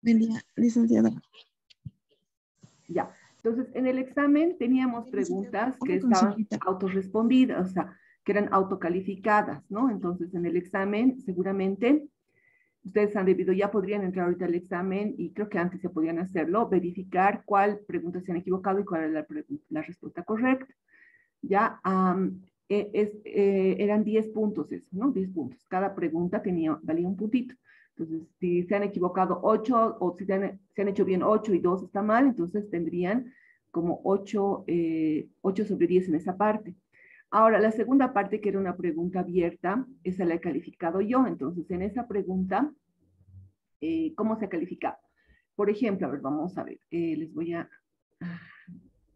Buen día, licenciada. Ya. Entonces, en el examen teníamos preguntas que estaban autorrespondidas, o sea, que eran autocalificadas, ¿no? Entonces, en el examen, seguramente, ustedes han debido, ya podrían entrar ahorita al examen, y creo que antes se podían hacerlo, verificar cuál pregunta se han equivocado y cuál era la respuesta correcta. Ya, eran 10 puntos eso, ¿no? 10 puntos. Cada pregunta valía un puntito. Entonces, si se han equivocado 8 o si se han hecho bien 8 y 2 está mal, entonces tendrían como 8 sobre 10 en esa parte. Ahora, la segunda parte, que era una pregunta abierta, esa la he calificado yo. Entonces, en esa pregunta, ¿cómo se ha calificado? Por ejemplo, a ver, vamos a ver. Les voy a...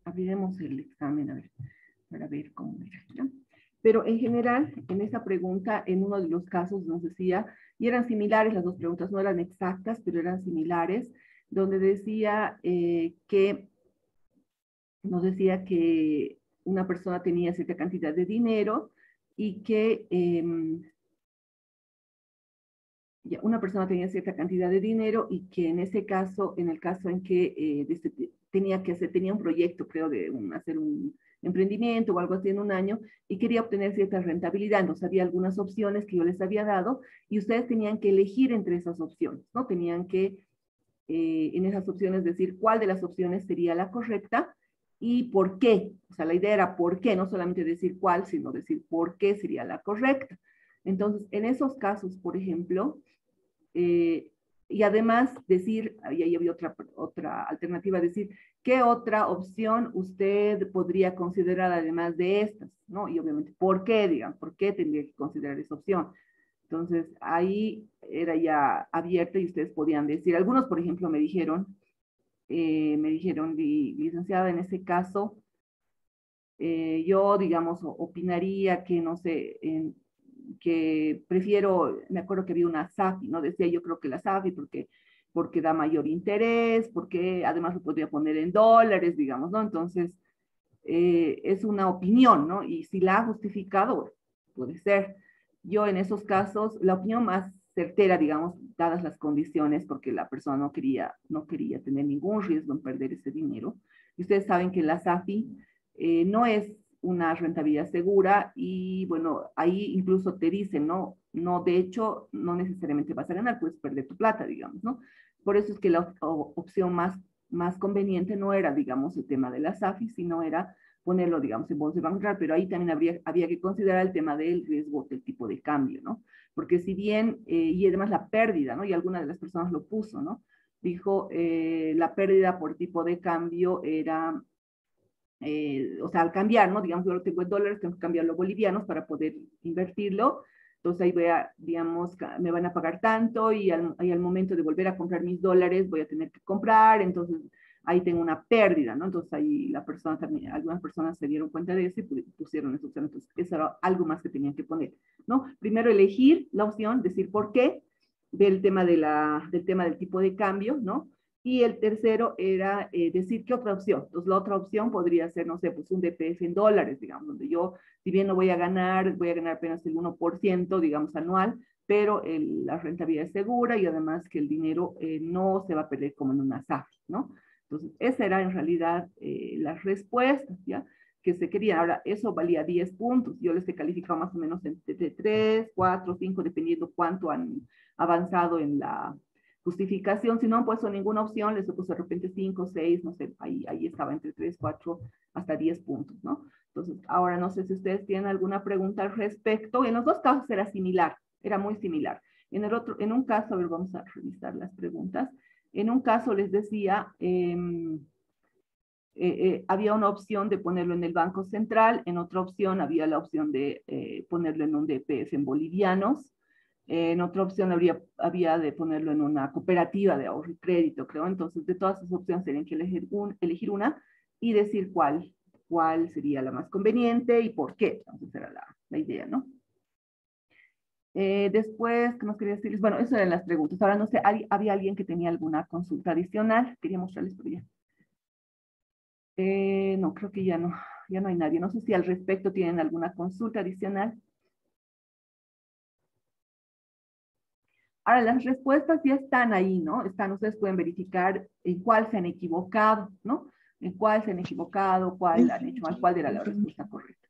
abriremos el examen, a ver, para ver cómo era, ¿no? Pero en general, en esa pregunta, en uno de los casos nos decía, y eran similares las dos preguntas, no eran exactas, pero eran similares, donde decía nos decía que una persona tenía cierta cantidad de dinero y que una persona tenía cierta cantidad de dinero y que en ese caso, en el caso en que tenía un proyecto, creo, de hacer un emprendimiento o algo así en un año y quería obtener cierta rentabilidad. Entonces había algunas opciones que yo les había dado y ustedes tenían que elegir entre esas opciones, ¿no? Tenían que en esas opciones decir cuál de las opciones sería la correcta y por qué. O sea, la idea era por qué, no solamente decir cuál, sino decir por qué sería la correcta. Entonces, en esos casos, por ejemplo, y además decir, y ahí había otra alternativa, decir, ¿qué otra opción usted podría considerar además de estas? ¿No? Y obviamente, ¿por qué, digan? ¿Por qué tendría que considerar esa opción? Entonces, ahí era ya abierto y ustedes podían decir, algunos, por ejemplo, me dijeron, licenciada, en ese caso, yo, digamos, opinaría que, no sé, que prefiero, me acuerdo que había una SAFI, ¿no? Decía yo creo que la SAFI porque da mayor interés, porque además lo podría poner en dólares, digamos, ¿no? Entonces, es una opinión, ¿no? Y si la ha justificado, puede ser. Yo en esos casos, la opinión más certera, digamos, dadas las condiciones, porque la persona no quería tener ningún riesgo en perder ese dinero. Y ustedes saben que la SAFI no es una rentabilidad segura y bueno, ahí incluso te dicen, ¿no? No, de hecho, no necesariamente vas a ganar, puedes perder tu plata, digamos, ¿no? Por eso es que la opción más conveniente no era, digamos, el tema de la SAFI, sino era ponerlo, digamos, en bolsa de banco, pero ahí también había que considerar el tema del riesgo del tipo de cambio, ¿no? Porque si bien, y además la pérdida, ¿no? Y alguna de las personas lo puso, ¿no? Dijo, la pérdida por tipo de cambio era o sea, al cambiar, ¿no? Digamos, yo lo tengo en dólares, tengo que cambiarlo a bolivianos para poder invertirlo. Entonces ahí voy a, digamos, me van a pagar tanto y al momento de volver a comprar mis dólares voy a tener que comprar, entonces ahí tengo una pérdida, ¿no? Entonces ahí la persona también, algunas personas se dieron cuenta de eso y pusieron esa opción. Entonces eso era algo más que tenían que poner, ¿no? Primero elegir la opción, decir por qué, del tema, del tema del tipo de cambio, ¿no? Y el tercero era decir qué otra opción. Entonces, la otra opción podría ser, no sé, pues un DPF en dólares, digamos, donde yo, si bien no voy a ganar apenas el 1%, digamos, anual, pero la rentabilidad es segura y además que el dinero no se va a perder como en una SAFI, ¿no? Entonces, esa era en realidad las respuestas, ¿ya? Que se querían. Ahora, eso valía 10 puntos. Yo les he calificado más o menos entre 3, 4, 5, dependiendo cuánto han avanzado en la justificación. Si no han puesto ninguna opción, les he puesto de repente 5, 6, no sé, ahí estaba entre 3, 4, hasta 10 puntos, ¿no? Entonces, ahora no sé si ustedes tienen alguna pregunta al respecto. En los dos casos era similar, era muy similar. En un caso, a ver, vamos a revisar las preguntas. En un caso les decía, había una opción de ponerlo en el Banco Central, en otra opción había la opción de ponerlo en un DPF en bolivianos, en otra opción había de ponerlo en una cooperativa de ahorro y crédito, creo. Entonces, de todas esas opciones tenían que elegir una y decir cuál sería la más conveniente y por qué. Entonces, era la idea, ¿no? Después, ¿qué más quería decirles? Bueno, esas eran las preguntas. Ahora no sé, ¿había alguien que tenía alguna consulta adicional? Quería mostrarles por allá. No, creo que ya no hay nadie. No sé si al respecto tienen alguna consulta adicional. Ahora, las respuestas ya están ahí, ¿no? Están, ustedes pueden verificar en cuál se han equivocado, ¿no? En cuál se han equivocado, cuál han hecho mal, cuál era la respuesta correcta.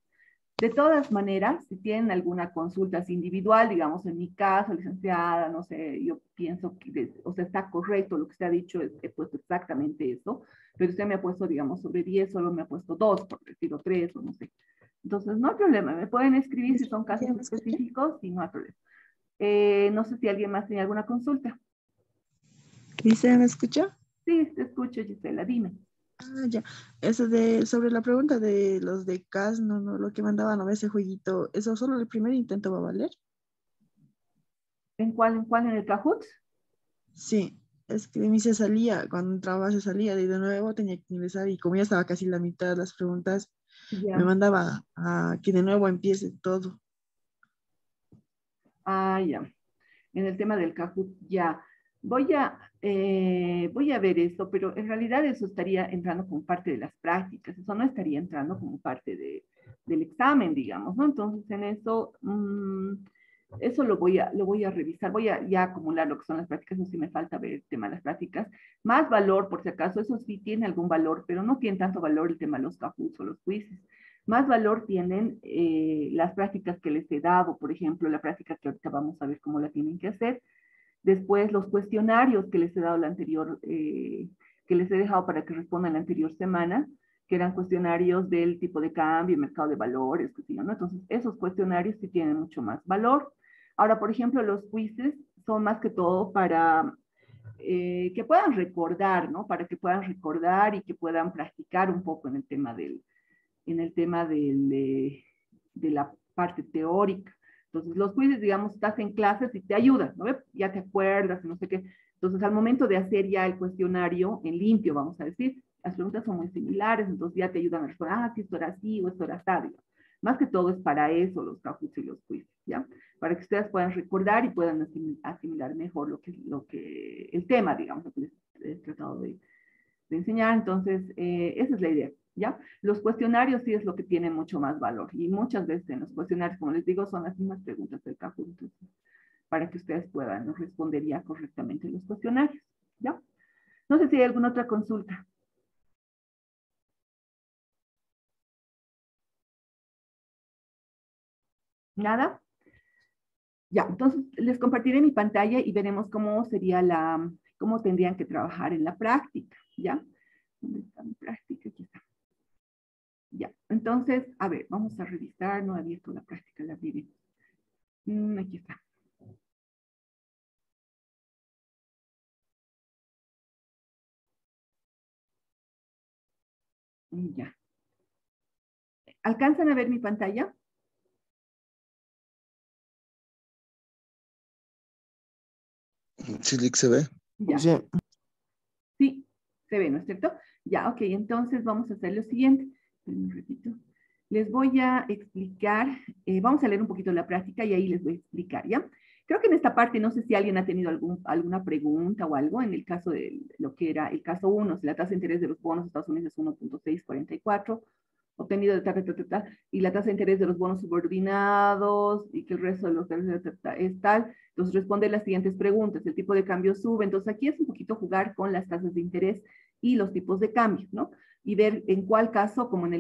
De todas maneras, si tienen alguna consulta así individual, digamos, en mi caso, licenciada, no sé, yo pienso que, o sea, está correcto lo que usted ha dicho, he puesto exactamente eso, pero usted me ha puesto, digamos, sobre 10, solo me ha puesto 2, por decirlo 3, o no sé. Entonces, no hay problema, me pueden escribir si son casos específicos y no hay problema. No sé si alguien más tiene alguna consulta. Dice, ¿me escucha? Sí, te escucho, Gisela, dime. Ah, ya. Eso de, sobre la pregunta de los de CAS, no, no, lo que mandaban a ese jueguito, ¿eso solo el primer intento va a valer? En cuál en el Kahoot? Sí, es que de mí se salía, cuando entraba se salía y de nuevo tenía que ingresar y como ya estaba casi la mitad de las preguntas, me Ya. mandaba a que de nuevo empiece todo. Ah, ya. En el tema del Kahoot, ya. Voy a ver esto, pero en realidad eso estaría entrando como parte de las prácticas, eso no estaría entrando como parte del examen, digamos, ¿no? Entonces, en eso, eso lo voy a revisar, voy a ya acumular lo que son las prácticas, no sé si me falta ver el tema de las prácticas. Más valor, por si acaso, eso sí tiene algún valor, pero no tiene tanto valor el tema de los Kahoots o los quizzes. Más valor tienen las prácticas que les he dado, por ejemplo, la práctica que ahorita vamos a ver cómo la tienen que hacer. Después, los cuestionarios que les he dado la anterior, que les he dejado para que respondan la anterior semana, que eran cuestionarios del tipo de cambio, mercado de valores, qué sé yo, ¿no? Entonces, esos cuestionarios sí tienen mucho más valor. Ahora, por ejemplo, los quizzes son más que todo para que puedan recordar, ¿no? Para que puedan recordar y que puedan practicar un poco en el tema de la parte teórica. Entonces, los quizzes, digamos, estás en clases y te ayudan, ¿no? Ya te acuerdas, no sé qué. Entonces, al momento de hacer ya el cuestionario en limpio, vamos a decir, las preguntas son muy similares, entonces ya te ayudan a responder, ah, sí, esto era así o esto era así. Más que todo es para eso los Kahoots y los quizzes, ¿ya? Para que ustedes puedan recordar y puedan asimilar mejor el tema, digamos, lo que les he tratado de enseñar. Entonces, esa es la idea, ¿ya? Los cuestionarios sí es lo que tiene mucho más valor y muchas veces en los cuestionarios, como les digo, son las mismas preguntas del Kahoot, entonces, para que ustedes puedan responder ya correctamente los cuestionarios, ¿ya? No sé si hay alguna otra consulta. ¿Nada? Ya, entonces les compartiré mi pantalla y veremos cómo sería cómo tendrían que trabajar en la práctica, ¿ya? ¿Dónde está mi práctica? Aquí está. Ya, entonces, a ver, vamos a revisar, no he abierto la práctica, la abriré. Aquí está. Ya. ¿Alcanzan a ver mi pantalla? Sí, Lick, se ve. Ya. Sí. Sí, se ve, ¿no es cierto? Ya, ok, entonces vamos a hacer lo siguiente. Un ratito. Les voy a explicar, vamos a leer un poquito la práctica y ahí les voy a explicar, ¿ya? Creo que en esta parte, no sé si alguien ha tenido alguna pregunta o algo, en el caso de lo que era el caso 1, si la tasa de interés de los bonos de Estados Unidos es 1.644, obtenido de tal, y la tasa de interés de los bonos subordinados y que el resto de los es tal. Entonces responde las siguientes preguntas. El tipo de cambio sube. Entonces aquí es un poquito jugar con las tasas de interés y los tipos de cambio, ¿no? Y ver en cuál caso, como en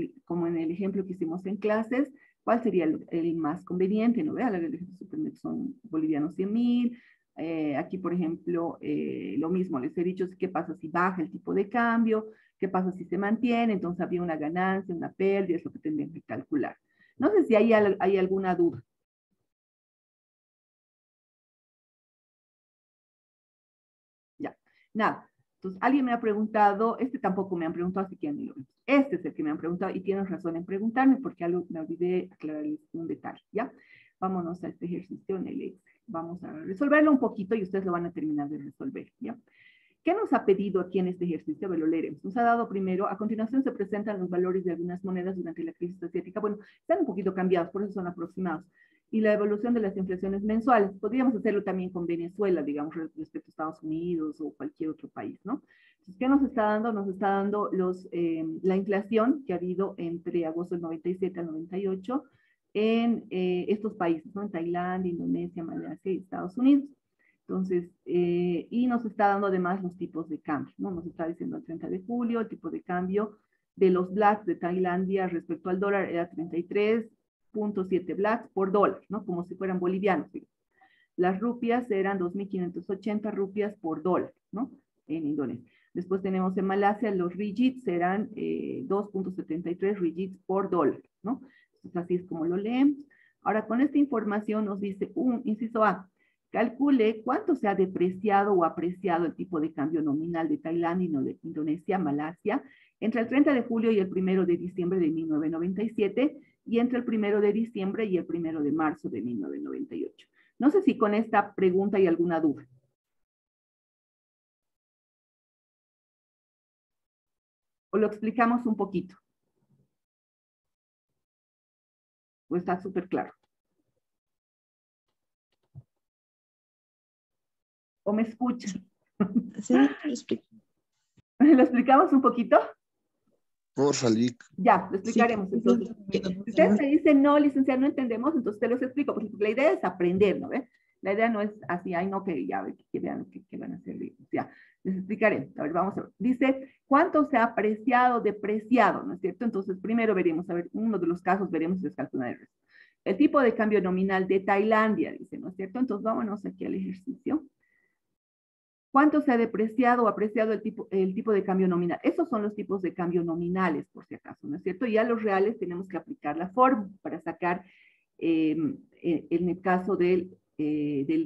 el ejemplo que hicimos en clases, cuál sería el más conveniente, ¿no? Vea, el ejemplo son bolivianos 100.000. Aquí, por ejemplo, lo mismo, les he dicho qué pasa si baja el tipo de cambio, qué pasa si se mantiene, entonces había una ganancia, una pérdida, es lo que tendrían que calcular. No sé si hay alguna duda. Ya, nada. Entonces, alguien me ha preguntado, este tampoco me han preguntado, así que ya ni lo vemos. Este es el que me han preguntado y tienen razón en preguntarme porque algo me olvidé aclararles un detalle, ¿ya? Vámonos a este ejercicio en el Excel. Vamos a resolverlo un poquito y ustedes lo van a terminar de resolver, ¿ya? ¿Qué nos ha pedido aquí en este ejercicio? A ver, lo leeremos. Nos ha dado primero, a continuación se presentan los valores de algunas monedas durante la crisis asiática. Bueno, están un poquito cambiados, por eso son aproximados. Y la evolución de las inflaciones mensuales. Podríamos hacerlo también con Venezuela, digamos, respecto a Estados Unidos o cualquier otro país, ¿no? Entonces, ¿qué nos está dando? Nos está dando la inflación que ha habido entre agosto del 97 al 98 en estos países, ¿no? En Tailandia, Indonesia, Malasia y Estados Unidos. Entonces, y nos está dando además los tipos de cambio, ¿no? Nos está diciendo el 30 de julio, el tipo de cambio de los blats de Tailandia respecto al dólar era 33.7 blats por dólar, ¿no? Como si fueran bolivianos. ¿Sí? Las rupias eran 2.580 rupias por dólar, ¿no? En Indonesia. Después tenemos en Malasia los ringgits, eran 2.73 ringgits por dólar, ¿no? Entonces así es como lo leemos. Ahora con esta información nos dice, inciso A, calcule cuánto se ha depreciado o apreciado el tipo de cambio nominal de Tailandia, Indonesia, Malasia, entre el 30 de julio y el 1 de diciembre de 1997 y entre el 1 de diciembre y el 1 de marzo de 1998. No sé si con esta pregunta hay alguna duda. O lo explicamos un poquito. O está súper claro. ¿O me escuchan? Sí, lo explico. ¿Lo explicamos un poquito? Por salir. Ya, lo explicaremos. Sí, Entonces, sí, si ustedes me dicen, no, licenciada, no entendemos, entonces te los explico, porque la idea es aprender, ¿no? ¿Ve? La idea no es así, ay, no, que ya que vean qué van a hacer. Ya, les explicaré. A ver, vamos a ver. Dice, ¿cuánto se ha apreciado, depreciado? ¿No es cierto? Entonces, primero veremos, a ver, uno de los casos veremos es calcular el resto. El tipo de cambio nominal de Tailandia, dice, ¿no es cierto? Entonces, vámonos aquí al ejercicio. ¿Cuánto se ha depreciado o apreciado el tipo de cambio nominal? Esos son los tipos de cambio nominales, por si acaso, ¿no es cierto? Y a los reales tenemos que aplicar la fórmula para sacar, en el caso del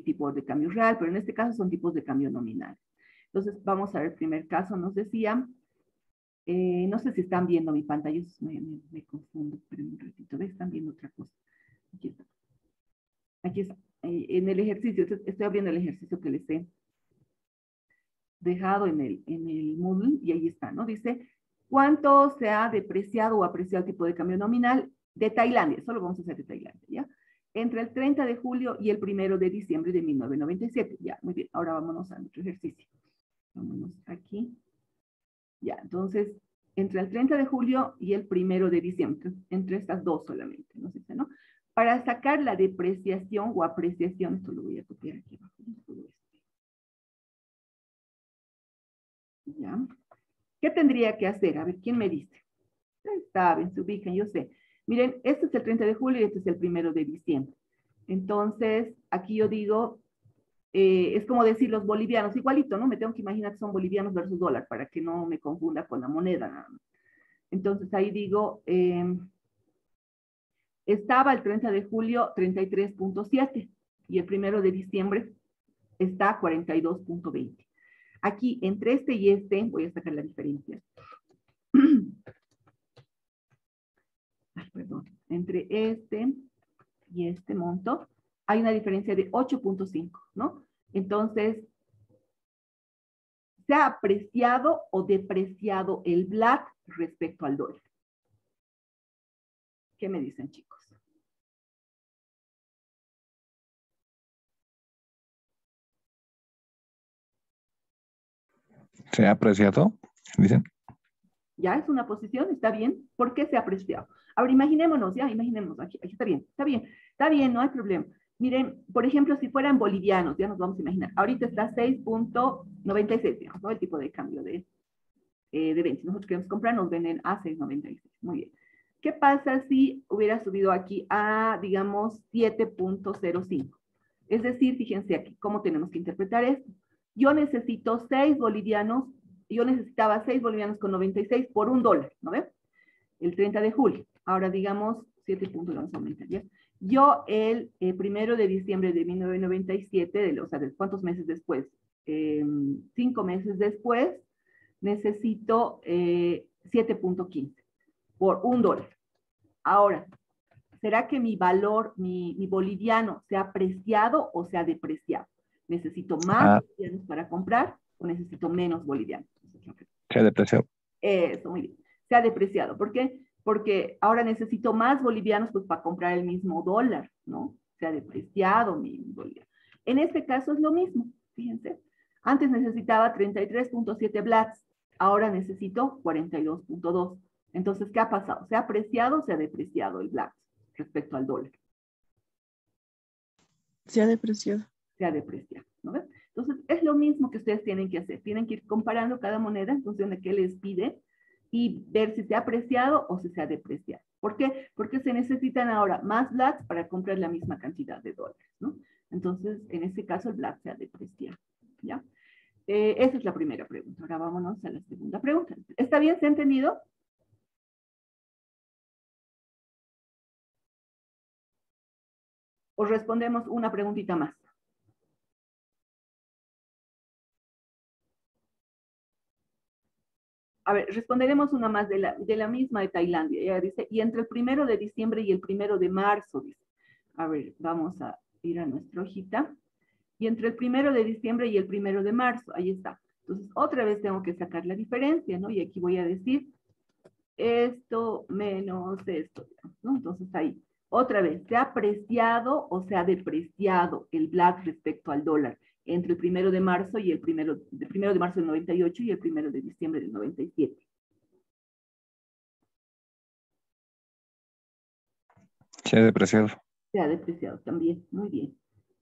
tipo de cambio real, pero en este caso son tipos de cambio nominales. Entonces, vamos a ver el primer caso, nos decía, no sé si están viendo mi pantalla, me confundo, pero un ratito, ¿ves? Están viendo otra cosa. Aquí está. Aquí está. En el ejercicio, estoy abriendo el ejercicio que les he dejado en el Moodle, y ahí está, ¿no? Dice, ¿cuánto se ha depreciado o apreciado el tipo de cambio nominal de Tailandia? Solo vamos a hacer de Tailandia, ¿ya? Entre el 30 de julio y el 1 de diciembre de 1997. Ya, muy bien. Ahora vámonos a nuestro ejercicio. Vámonos aquí. Ya, entonces, entre el 30 de julio y el 1 de diciembre, entre estas dos solamente, ¿no sé, no? Para sacar la depreciación o apreciación, esto lo voy a copiar aquí abajo. ¿Ya? ¿Qué tendría que hacer? A ver, ¿quién me dice? Ustedes saben, se ubican, yo sé. Miren, este es el 30 de julio y este es el 1 de diciembre. Entonces, aquí yo digo, es como decir los bolivianos, igualito, ¿no? Me tengo que imaginar que son bolivianos versus dólar para que no me confunda con la moneda. Entonces, ahí digo, estaba el 30 de julio 33.7 y el 1 de diciembre está 42.20. Aquí, entre este y este, voy a sacar la diferencia. Ay, perdón. Entre este y este monto, hay una diferencia de 8.5, ¿no? Entonces, ¿se ha apreciado o depreciado el BLAT respecto al dólar? ¿Qué me dicen, chicos? ¿Se ha apreciado? Dicen. Ya es una posición, está bien. ¿Por qué se ha apreciado? Ahora imaginémonos, ya, imaginemos, aquí está bien, no hay problema. Miren, por ejemplo, si fueran bolivianos, ya nos vamos a imaginar, ahorita está 6.96, digamos, ¿no? El tipo de cambio de venta. Si nosotros queremos comprar, nos venden a 6.96, muy bien. ¿Qué pasa si hubiera subido aquí a, digamos, 7.05? Es decir, fíjense aquí, ¿cómo tenemos que interpretar esto? Yo necesito 6 bolivianos, yo necesitaba 6 bolivianos con 96 por $1, ¿no ven? El 30 de julio. Ahora digamos 7 puntos, vamos a aumentar, ¿ya? Yo el 1 de diciembre de 1997, o sea, ¿cuántos meses después? 5 meses después, necesito 7.15 por $1. Ahora, ¿será que mi valor, mi boliviano, se ha apreciado o se ha depreciado? ¿Necesito más bolivianos para comprar o necesito menos bolivianos? Se ha depreciado. Eso, muy bien. Se ha depreciado. ¿Por qué? Porque ahora necesito más bolivianos pues, para comprar el mismo dólar, ¿no? Se ha depreciado mi boliviano. En este caso es lo mismo, fíjense. Antes necesitaba 33.7 blats, ahora necesito 42.2. Entonces, ¿qué ha pasado? ¿Se ha apreciado o se ha depreciado el blat respecto al dólar? Se ha depreciado. Se ha depreciado. ¿no ven? Entonces, es lo mismo que ustedes tienen que hacer. Tienen que ir comparando cada moneda en función de qué les pide y ver si se ha apreciado o si se ha depreciado. ¿Por qué? Porque se necesitan ahora más blacks para comprar la misma cantidad de dólares, ¿no? Entonces, en este caso, el black se ha depreciado, ¿ya? Esa es la primera pregunta. Ahora vámonos a la segunda pregunta. ¿Está bien? ¿Se ha entendido? ¿O respondemos una preguntita más? A ver, responderemos una más de la misma de Tailandia. Ella dice, y entre el 1 de diciembre y el 1 de marzo, dice. A ver, vamos a ir a nuestra hojita. Y entre el 1 de diciembre y el 1 de marzo, ahí está. Entonces, otra vez tengo que sacar la diferencia, ¿no? Y aquí voy a decir esto menos esto, ¿no? Entonces ahí, otra vez, ¿se ha apreciado o se ha depreciado el black respecto al dólar entre el 1 de marzo y el 1 de marzo del 98 y el 1 de diciembre del 97? Se ha depreciado. Se ha depreciado también, muy bien,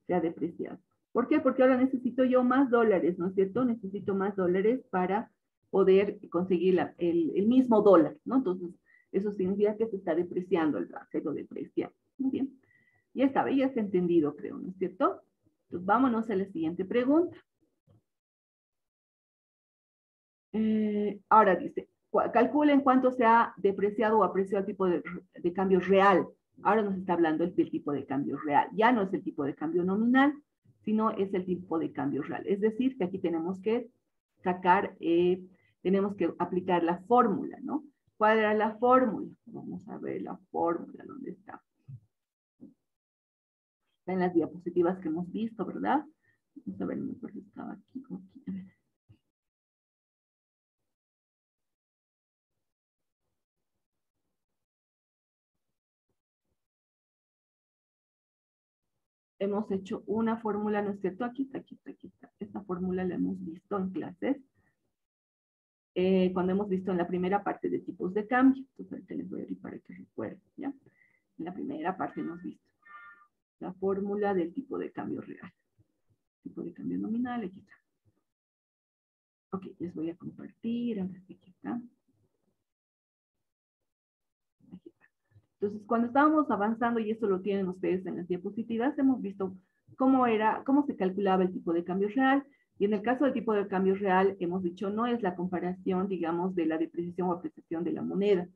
se ha depreciado. ¿Por qué? Porque ahora necesito yo más dólares, ¿no es cierto? Necesito más dólares para poder conseguir el mismo dólar, ¿no? Entonces, eso significa que se está depreciando el black, se lo deprecia. Muy bien. Ya estaba, ya está entendido, creo, ¿no es cierto? Entonces, vámonos a la siguiente pregunta. Ahora dice, calculen cuánto se ha depreciado o apreciado el tipo de cambio real. Ahora nos está hablando del tipo de cambio real. Ya no es el tipo de cambio nominal, sino es el tipo de cambio real. Es decir, que aquí tenemos que sacar, tenemos que aplicar la fórmula, ¿no? ¿Cuál era la fórmula? Vamos a ver la fórmula, ¿dónde está? Está en las diapositivas que hemos visto, ¿verdad? Vamos a ver, me acuerdo, estaba aquí. A ver. Hemos hecho una fórmula, ¿no es cierto? Aquí está, aquí está, aquí está. Esta fórmula la hemos visto en clases. Cuando hemos visto en la primera parte de tipos de cambio. Entonces, ahorita les voy a abrir para que recuerden, ¿ya? En la primera parte hemos visto la fórmula del tipo de cambio real. Tipo de cambio nominal, aquí está. Ok, les voy a compartir. Ahora sí, aquí está. Aquí está. Entonces, cuando estábamos avanzando, y esto lo tienen ustedes en las diapositivas, hemos visto cómo se calculaba el tipo de cambio real. Y en el caso del tipo de cambio real, hemos dicho, no es la comparación, digamos, de la depreciación o apreciación de la moneda,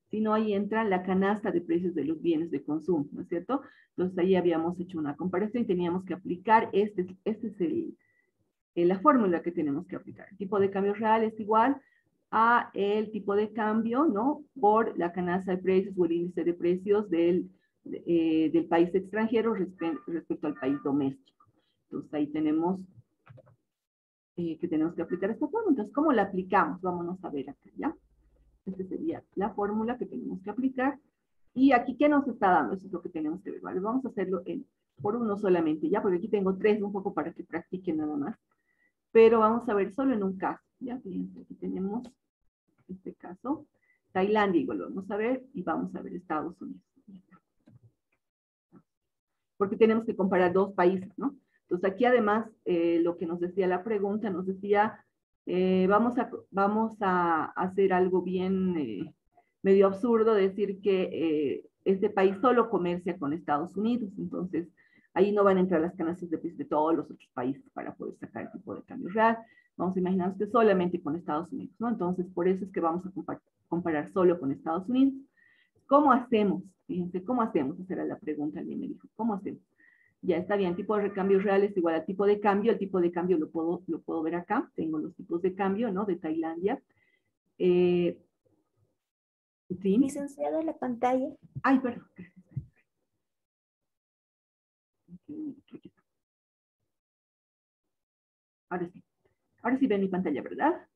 sino ahí entra la canasta de precios de los bienes de consumo, ¿no es cierto? Entonces ahí habíamos hecho una comparación y teníamos que aplicar, esta es la fórmula que tenemos que aplicar. El tipo de cambio real es igual a el tipo de cambio, ¿no? Por la canasta de precios o el índice de precios del país extranjero respecto al país doméstico. Entonces ahí tenemos que tenemos que aplicar esta fórmula. Entonces, ¿cómo la aplicamos? Vámonos a ver acá, ¿ya? Esta sería la fórmula que tenemos que aplicar. Y aquí, ¿qué nos está dando? Eso es lo que tenemos que ver, ¿vale? Vamos a hacerlo por uno solamente, ¿ya? Porque aquí tengo tres, un poco para que practiquen nada más. Pero vamos a ver solo en un caso, ¿ya? Fíjense, aquí tenemos este caso. Tailandia, igual lo vamos a ver, y vamos a ver Estados Unidos. Porque tenemos que comparar dos países, ¿no? Entonces aquí además, lo que nos decía la pregunta, nos decía, vamos a hacer algo bien medio absurdo, decir que este país solo comercia con Estados Unidos, entonces ahí no van a entrar las canastas de precios de todos los otros países para poder sacar el tipo de cambio real. Vamos a imaginarnos que solamente con Estados Unidos, ¿no? Entonces por eso es que vamos a comparar solo con Estados Unidos. ¿Cómo hacemos? Fíjense, ¿cómo hacemos? Esa era la pregunta, alguien me dijo, ¿cómo hacemos? Ya está bien, tipo de recambio real es igual a tipo de cambio. El tipo de cambio lo puedo ver acá. Tengo los tipos de cambio, ¿no? De Tailandia. ¿Sí? Licenciada, la pantalla. Ay, perdón. Ahora sí. Ahora sí ven mi pantalla, ¿verdad?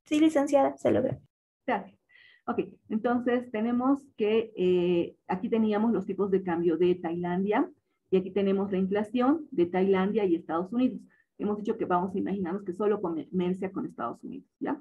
Sí, licenciada, se logra. Gracias. Ok, entonces tenemos que aquí teníamos los tipos de cambio de Tailandia y aquí tenemos la inflación de Tailandia y Estados Unidos. Hemos dicho que vamos a imaginarnos que solo comercia con Estados Unidos, ¿ya?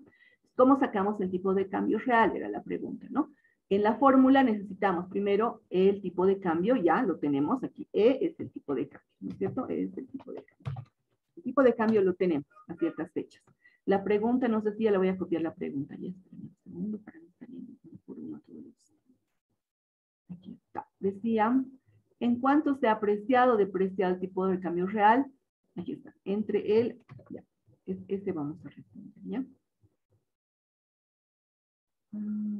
¿Cómo sacamos el tipo de cambio real? Era la pregunta, ¿no? En la fórmula necesitamos primero el tipo de cambio, ya lo tenemos aquí. E es el tipo de cambio, ¿no es cierto? E es el tipo de cambio. El tipo de cambio lo tenemos a ciertas fechas. La pregunta, no sé si ya le voy a copiar la pregunta. Ya esperen un segundo para no estar viendo uno por uno todos los. Aquí está. Decía, ¿en cuánto se ha apreciado o depreciado el tipo de cambio real? Aquí está. Entre el, ya, este vamos a responder, ¿ya?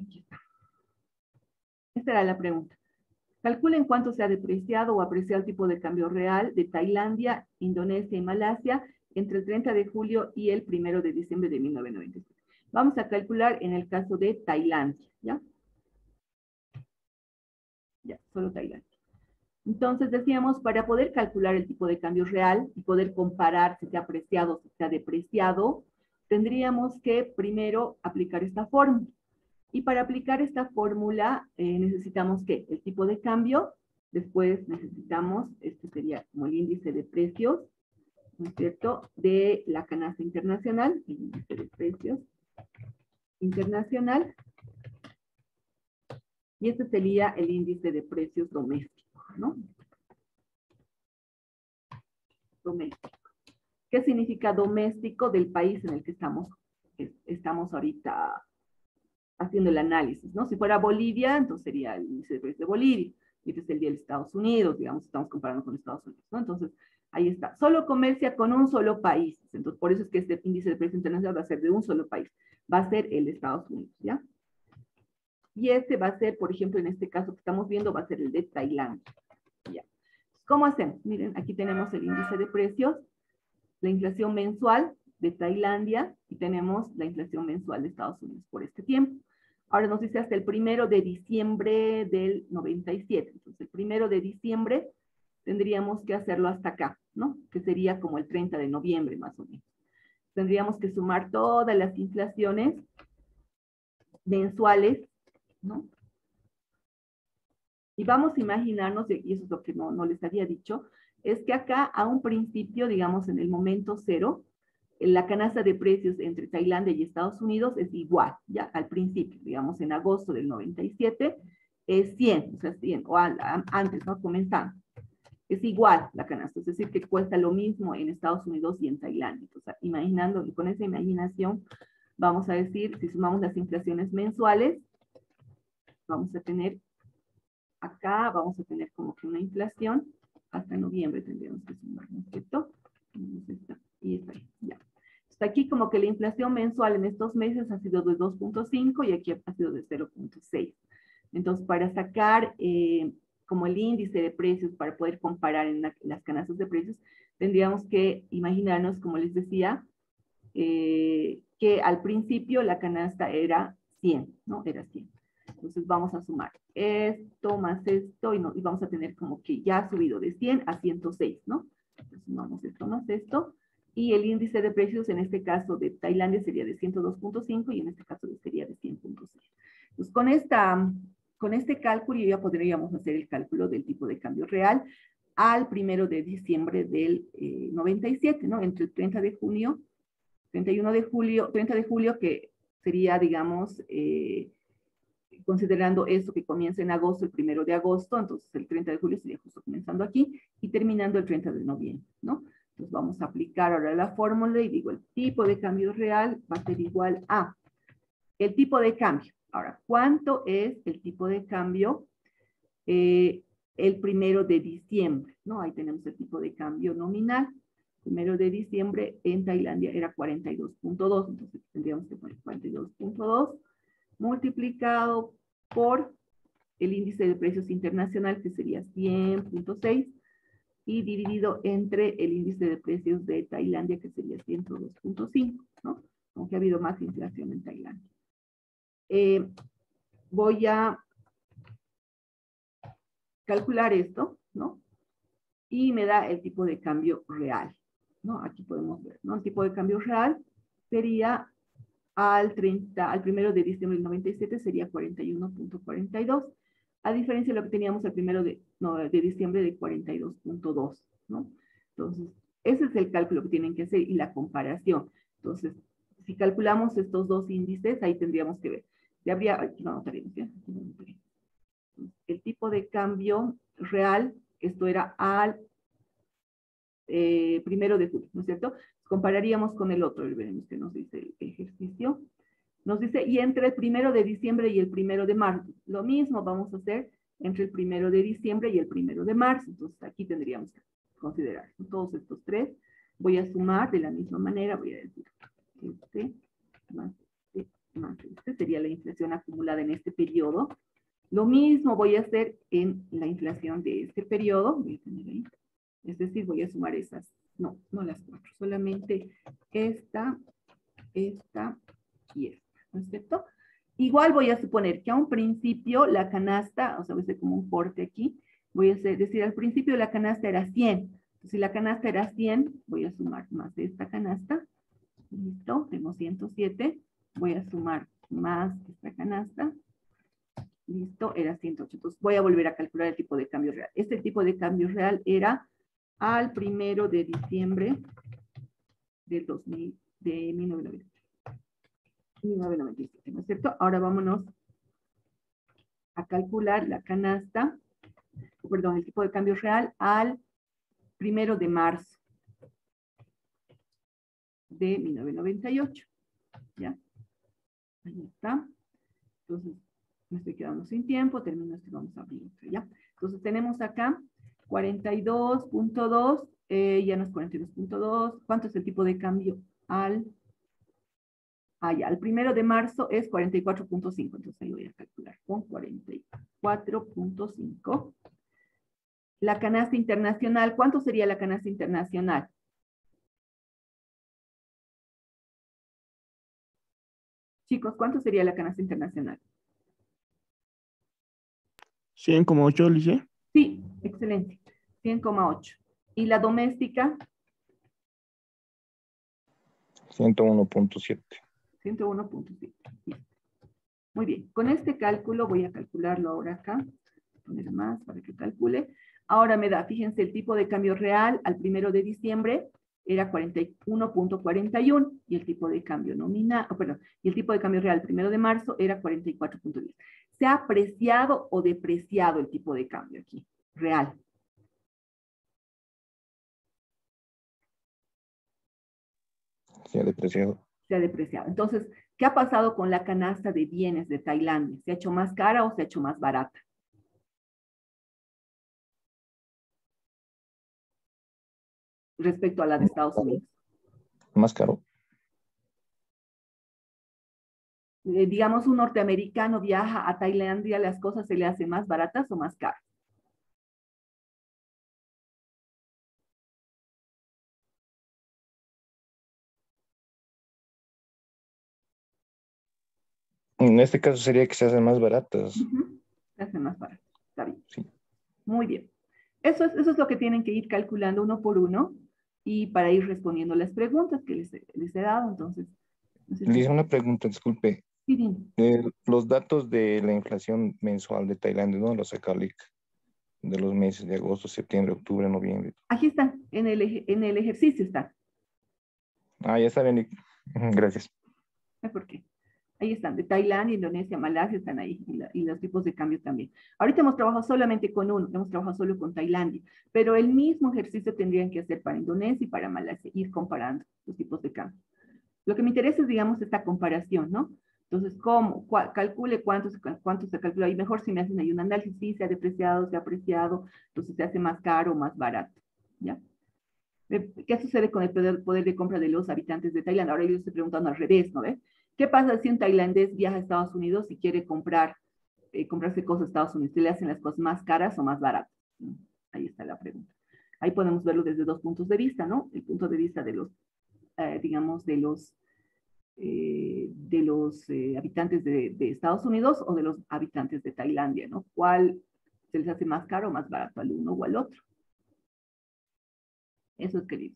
Aquí está. Esta era la pregunta. Calculen cuánto se ha depreciado o apreciado el tipo de cambio real de Tailandia, Indonesia y Malasia entre el 30 de julio y el 1 de diciembre de 1997. Vamos a calcular en el caso de Tailandia, ¿ya? Ya, solo Tailandia. Entonces decíamos, para poder calcular el tipo de cambio real y poder comparar si se ha apreciado o si se ha depreciado, tendríamos que primero aplicar esta fórmula. Y para aplicar esta fórmula necesitamos ¿qué? El tipo de cambio, después necesitamos, este sería como el índice de precios, ¿no es cierto? De la canasta internacional, el índice de precios internacional, y este sería el índice de precios doméstico, ¿no? Doméstico. ¿Qué significa doméstico? Del país en el que estamos ahorita haciendo el análisis, ¿no? Si fuera Bolivia, entonces sería el índice de precios de Bolivia, y este es el día de Estados Unidos, digamos, estamos comparando con Estados Unidos, ¿no? Entonces, ahí está. Solo comercia con un solo país, entonces por eso es que este índice de precio internacional va a ser de un solo país, va a ser el de Estados Unidos, ¿ya? Y este va a ser, por ejemplo, en este caso que estamos viendo, va a ser el de Tailandia, ¿ya? ¿Cómo hacemos? Miren, aquí tenemos el índice de precios, la inflación mensual de Tailandia, y tenemos la inflación mensual de Estados Unidos por este tiempo. Ahora nos dice hasta el 1 de diciembre del 97. Entonces, el 1 de diciembre tendríamos que hacerlo hasta acá, ¿no? Que sería como el 30 de noviembre, más o menos. Tendríamos que sumar todas las inflaciones mensuales, ¿no? Y vamos a imaginarnos, y eso es lo que no les había dicho, es que acá a un principio, digamos en el momento cero, la canasta de precios entre Tailandia y Estados Unidos es igual, ya al principio, digamos en agosto del 97, es 100, o sea, 100, o antes, ¿no? Comenzando. Es igual la canasta, es decir, que cuesta lo mismo en Estados Unidos y en Tailandia. O sea, imaginando, con esa imaginación, vamos a decir, si sumamos las inflaciones mensuales, vamos a tener, acá vamos a tener como que una inflación, hasta noviembre tendríamos que sumar, ¿no es cierto? Y está ahí, ya. Hasta aquí como que la inflación mensual en estos meses ha sido de 2.5 y aquí ha sido de 0.6. Entonces, para sacar como el índice de precios, para poder comparar en las canastas de precios, tendríamos que imaginarnos, como les decía, que al principio la canasta era 100, ¿no? Era 100. Entonces vamos a sumar esto más esto y vamos a tener como que ya ha subido de 100 a 106, ¿no? Entonces sumamos esto más esto. Y el índice de precios en este caso de Tailandia sería de 102.5 y en este caso sería de 100.6. Entonces con este cálculo ya podríamos hacer el cálculo del tipo de cambio real al 1 de diciembre del 97, ¿no? Entre el 30 de junio, 31 de julio, 30 de julio que sería, digamos, considerando esto que comienza en agosto, el 1 de agosto, entonces el 30 de julio sería justo comenzando aquí y terminando el 30 de noviembre, ¿no? Entonces vamos a aplicar ahora la fórmula y digo, el tipo de cambio real va a ser igual a el tipo de cambio. Ahora, ¿cuánto es el tipo de cambio el 1 de diciembre? ¿No? Ahí tenemos el tipo de cambio nominal. 1 de diciembre en Tailandia era 42.2, entonces tendríamos que poner 42.2 multiplicado por el índice de precios internacional, que sería 100.6, y dividido entre el índice de precios de Tailandia, que sería 102.5, ¿no? Aunque ha habido más inflación en Tailandia. Voy a calcular esto, ¿no? Y me da el tipo de cambio real, ¿no? Aquí podemos ver, ¿no? El tipo de cambio real sería al 1 de diciembre del 97 sería 41.42, a diferencia de lo que teníamos al 1 de diciembre de 42.2, ¿no? Entonces, ese es el cálculo que tienen que hacer y la comparación. Entonces, si calculamos estos dos índices, ahí tendríamos que ver. Aquí lo anotaremos, ¿ya? Aquí lo anotaremos. El tipo de cambio real, esto era al 1 de julio, ¿no es cierto? Compararíamos con el otro, y veremos qué nos dice el ejercicio. Nos dice, y entre el 1 de diciembre y el 1 de marzo. Lo mismo vamos a hacer entre el 1 de diciembre y el 1 de marzo. Entonces, aquí tendríamos que considerar todos estos tres. Voy a sumar de la misma manera, voy a decir, este más este sería la inflación acumulada en este periodo. Lo mismo voy a hacer en la inflación de este periodo. Voy a tener ahí. Es decir, voy a sumar esas, no las cuatro, solamente esta y esta, ¿no es cierto? Igual voy a suponer que a un principio la canasta, o sea, voy a hacer como un corte aquí, voy a decir, al principio la canasta era 100. Entonces, si la canasta era 100, voy a sumar más de esta canasta. Listo, tengo 107. Voy a sumar más esta canasta. Listo, era 108. Entonces, voy a volver a calcular el tipo de cambio real. Este tipo de cambio real era al 1 de diciembre del 1997, ¿no es cierto? Ahora vámonos a calcular la canasta, perdón, el tipo de cambio real al 1 de marzo de 1998. ¿Ya? Ahí está. Entonces, me estoy quedando sin tiempo, termino esto y vamos a abrir otro, ¿ya? Entonces, tenemos acá 42.2, ya no es 42.2. ¿Cuánto es el tipo de cambio al... ya, el 1 de marzo es 44.5, entonces ahí voy a calcular con 44.5. La canasta internacional, ¿cuánto sería la canasta internacional? Chicos, ¿cuánto sería la canasta internacional? 100,8, Lice. Sí, excelente. 100,8. ¿Y la doméstica? 101.7. 101.7. Muy bien. Con este cálculo voy a calcularlo ahora acá. Poner más para que calcule. Ahora me da, fíjense, el tipo de cambio real al 1 de diciembre era 41.41 y el tipo de cambio nominal, perdón, y el tipo de cambio real al 1 de marzo era 44.10. ¿Se ha apreciado o depreciado el tipo de cambio aquí? Real. Se ha depreciado. Se ha depreciado. Entonces, ¿qué ha pasado con la canasta de bienes de Tailandia? ¿Se ha hecho más cara o se ha hecho más barata? Respecto a la de Estados Unidos. Más caro. Digamos, un norteamericano viaja a Tailandia, ¿las cosas se le hacen más baratas o más caras? En este caso sería que se hacen más baratas. Se hacen más baratas. Está bien. Sí. Muy bien. Eso es lo que tienen que ir calculando uno por uno y para ir respondiendo las preguntas que les he dado. Entonces, no sé Le si... hice una pregunta, disculpe. Sí, dime. Los datos de la inflación mensual de Tailandia, ¿no? Los SACALIC de los meses de agosto, septiembre, octubre, noviembre. Aquí están, en el ejercicio están. Ya está bien. Gracias. ¿Por qué? Ahí están, de Tailandia, Indonesia, Malasia están ahí, y los tipos de cambio también. Ahorita hemos trabajado solamente con uno, hemos trabajado solo con Tailandia, pero el mismo ejercicio tendrían que hacer para Indonesia y para Malasia, ir comparando los tipos de cambio. Lo que me interesa es, digamos, esta comparación, ¿no? Entonces, calcule cuánto se calcula, y mejor si me hacen ahí un análisis, si se ha depreciado, se ha apreciado, entonces se hace más caro o más barato, ¿ya? ¿Qué sucede con el poder de compra de los habitantes de Tailandia? Ahora yo estoy preguntando al revés, ¿no ve? ¿Qué pasa si un tailandés viaja a Estados Unidos y quiere comprarse cosas a Estados Unidos? ¿Se le hacen las cosas más caras o más baratas? Ahí está la pregunta. Ahí podemos verlo desde dos puntos de vista, ¿no? El punto de vista de los, digamos, de los habitantes de Estados Unidos o de los habitantes de Tailandia, ¿no? ¿Cuál se les hace más caro o más barato al uno o al otro? Eso es querido.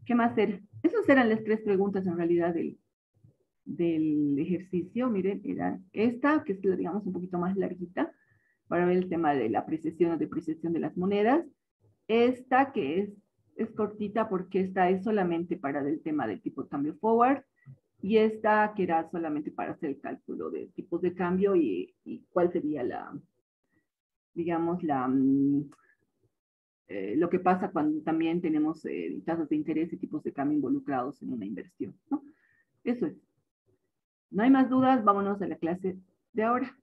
¿Qué más era? Esas eran las tres preguntas en realidad del ejercicio. Miren, era esta, que es, digamos, un poquito más larguita, para ver el tema de la apreciación o depreciación de las monedas. Esta, que es cortita porque esta es solamente para el tema del tipo de cambio forward. y esta que era solamente para hacer el cálculo de tipos de cambio y cuál sería la, digamos, lo que pasa cuando también tenemos tasas de interés y tipos de cambio involucrados en una inversión, ¿no? Eso es. No hay más dudas, vámonos a la clase de ahora.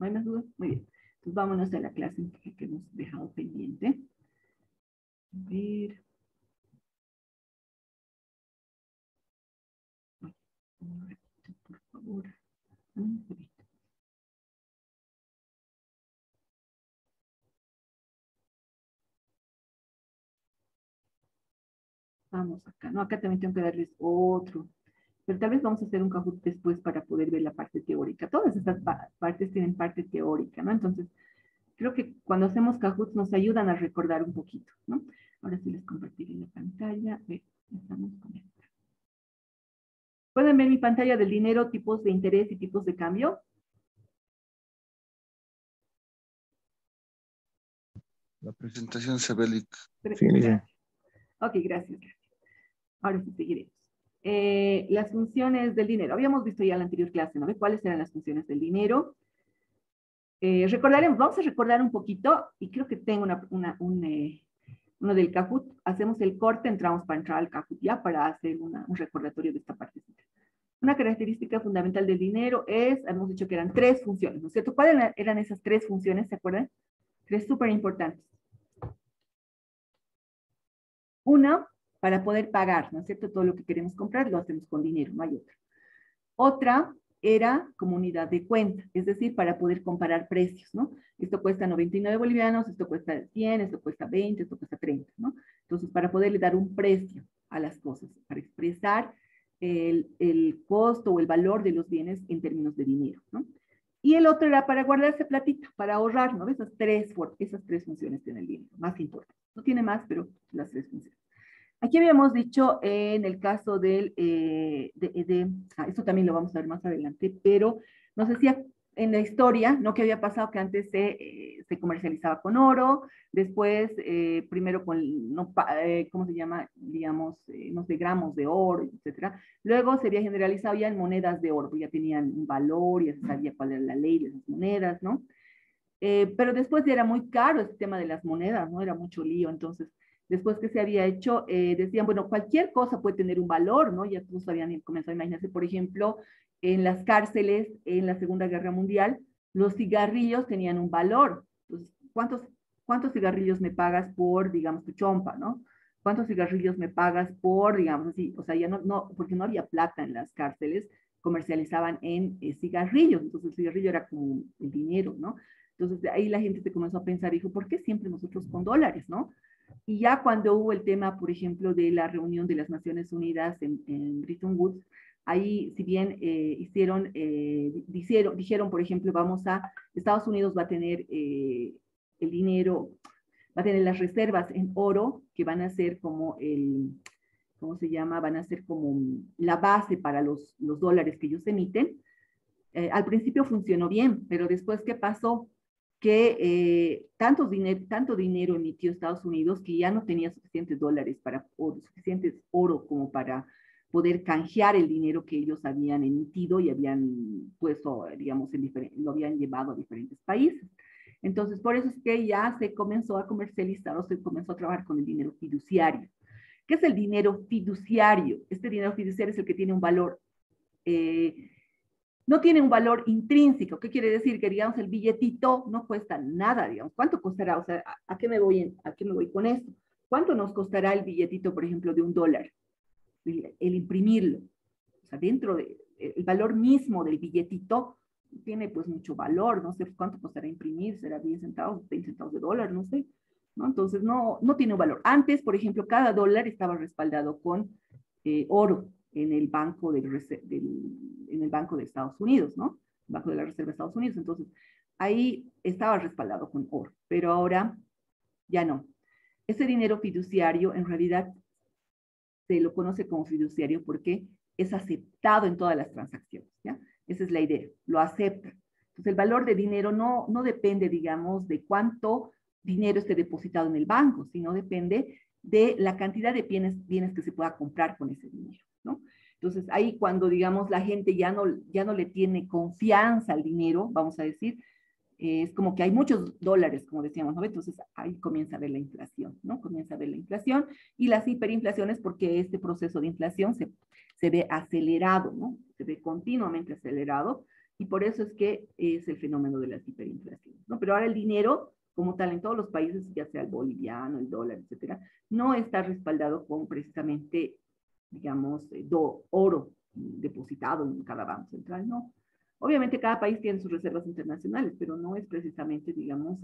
¿No hay más dudas? Muy bien. Entonces vámonos a la clase que hemos dejado pendiente. A ver. Un ratito, por favor. Un poquito. Vamos acá. No, acá también tengo que darles otro. Pero tal vez vamos a hacer un Kahoot después para poder ver la parte teórica. Todas estas partes tienen parte teórica, ¿no? Entonces, creo que cuando hacemos Kahoot nos ayudan a recordar un poquito, ¿no? Ahora sí les compartiré la pantalla. Estamos con esto. ¿Pueden ver mi pantalla del dinero, tipos de interés y tipos de cambio? La presentación se ve. Sí, Lice. Ok, gracias. Ahora sí seguiremos. Las funciones del dinero. Habíamos visto ya en la anterior clase, ¿no? ¿Cuáles eran las funciones del dinero? Recordaremos, vamos a recordar un poquito, y creo que tengo uno del Kahoot. Hacemos el corte, entramos para entrar al Kahoot ya, para hacer un recordatorio de esta partecita. Una característica fundamental del dinero es, hemos dicho que eran 3 funciones, ¿no es cierto? ¿Cuáles eran esas 3 funciones? ¿Se acuerdan? 3 súper importantes. Una, para poder pagar, ¿no es cierto? Todo lo que queremos comprar lo hacemos con dinero, no hay otra. Otra era como unidad de cuenta, es decir, para poder comparar precios, ¿no? Esto cuesta 99 bolivianos, esto cuesta 100, esto cuesta 20, esto cuesta 30, ¿no? Entonces, para poderle dar un precio a las cosas, para expresar el costo o el valor de los bienes en términos de dinero, ¿no? Y el otro era para guardarse platita, para ahorrar, ¿no? Esas tres funciones tiene el dinero, más importantes. No tiene más, pero las 3 funciones. Aquí habíamos dicho en el caso del, esto también lo vamos a ver más adelante, pero nos decía en la historia, ¿no? Que había pasado que antes se comercializaba con oro, después primero con, no, ¿cómo se llama? Digamos, no sé, gramos de oro, etcétera. Luego se había generalizado ya en monedas de oro, porque ya tenían un valor, ya se sabía cuál era la ley de esas monedas, ¿no? Pero después ya era muy caro este tema de las monedas, ¿no? Era mucho lío, entonces después que se había hecho, decían, bueno, cualquier cosa puede tener un valor, ¿no? Ya todos habían comenzado a imaginarse, por ejemplo, en las cárceles, en la Segunda Guerra Mundial, los cigarrillos tenían un valor. Entonces, ¿cuántos cigarrillos me pagas por, digamos, tu chompa, ¿no? ¿Cuántos cigarrillos me pagas por, digamos así? O sea, ya no, porque no había plata en las cárceles, comercializaban en cigarrillos, entonces el cigarrillo era como el dinero, ¿no? Entonces, de ahí la gente se comenzó a pensar, dijo, ¿por qué siempre nosotros con dólares, no? Y ya cuando hubo el tema, por ejemplo, de la reunión de las Naciones Unidas en Bretton Woods, ahí si bien dijeron, por ejemplo, Estados Unidos va a tener el dinero, va a tener las reservas en oro, que van a ser como ¿cómo se llama? Van a ser como la base para los dólares que ellos emiten. Al principio funcionó bien, pero después, ¿qué pasó? Que tanto dinero emitió Estados Unidos que ya no tenía suficientes dólares o suficientes oro como para poder canjear el dinero que ellos habían emitido y habían puesto, digamos, lo habían llevado a diferentes países. Entonces, por eso es que ya se comenzó a comercializar o se comenzó a trabajar con el dinero fiduciario. ¿Qué es el dinero fiduciario? Este dinero fiduciario es el que tiene un valor no tiene un valor intrínseco. ¿Qué quiere decir? Que, digamos, el billetito no cuesta nada, digamos. ¿Cuánto costará? O sea, ¿a qué me voy con esto? ¿Cuánto nos costará el billetito, por ejemplo, de $1? El imprimirlo. O sea, dentro del valor mismo del billetito tiene pues mucho valor. No sé cuánto costará imprimir, será 10 centavos, 20 centavos de dólar, no sé. ¿No? Entonces, no tiene un valor. Antes, por ejemplo, cada dólar estaba respaldado con oro en el banco en el Banco de Estados Unidos, ¿no? El Banco de la Reserva de Estados Unidos. Entonces, ahí estaba respaldado con oro, pero ahora ya no. Ese dinero fiduciario, en realidad, se lo conoce como fiduciario porque es aceptado en todas las transacciones, ¿ya? Esa es la idea, lo acepta. Entonces, el valor de dinero no depende, digamos, de cuánto dinero esté depositado en el banco, sino depende de la cantidad de bienes que se pueda comprar con ese dinero, ¿no? Entonces, ahí cuando, digamos, la gente ya no le tiene confianza al dinero, vamos a decir, es como que hay muchos dólares, como decíamos, ¿no? Entonces, ahí comienza a ver la inflación, ¿no? Comienza a ver la inflación y las hiperinflaciones porque este proceso de inflación se ve acelerado, ¿no? Se ve continuamente acelerado y por eso es que es el fenómeno de las hiperinflaciones, ¿no? Pero ahora el dinero, como tal, en todos los países, ya sea el boliviano, el dólar, etcétera, no está respaldado con precisamente, digamos, oro depositado en cada banco central, no. Obviamente cada país tiene sus reservas internacionales, pero no es precisamente, digamos,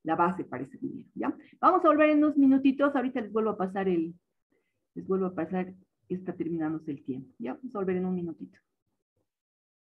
la base para ese dinero, ¿ya? Vamos a volver en unos minutitos, ahorita les vuelvo a pasar, está terminándose el tiempo, ¿ya? Vamos a volver en un minutito.